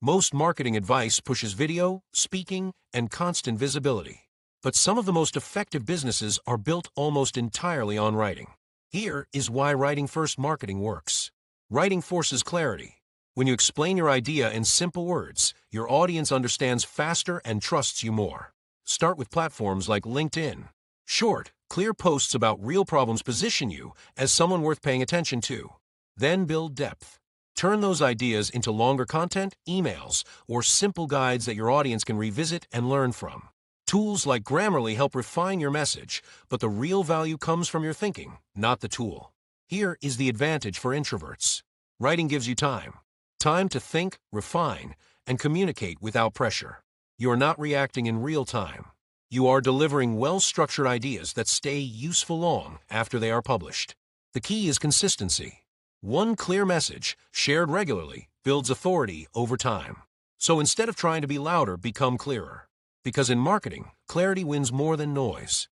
Most marketing advice pushes video, speaking, and constant visibility. But some of the most effective businesses are built almost entirely on writing. Here is why writing-first marketing works. Writing forces clarity. When you explain your idea in simple words, your audience understands faster and trusts you more. Start with platforms like LinkedIn. Short, clear posts about real problems position you as someone worth paying attention to. Then build depth. Turn those ideas into longer content, emails, or simple guides that your audience can revisit and learn from. Tools like Grammarly help refine your message, but the real value comes from your thinking, not the tool. Here is the advantage for introverts. Writing gives you time. Time to think, refine, and communicate without pressure. You are not reacting in real time. You are delivering well-structured ideas that stay useful long after they are published. The key is consistency. One clear message, shared regularly, builds authority over time. So instead of trying to be louder, become clearer. Because in marketing, clarity wins more than noise.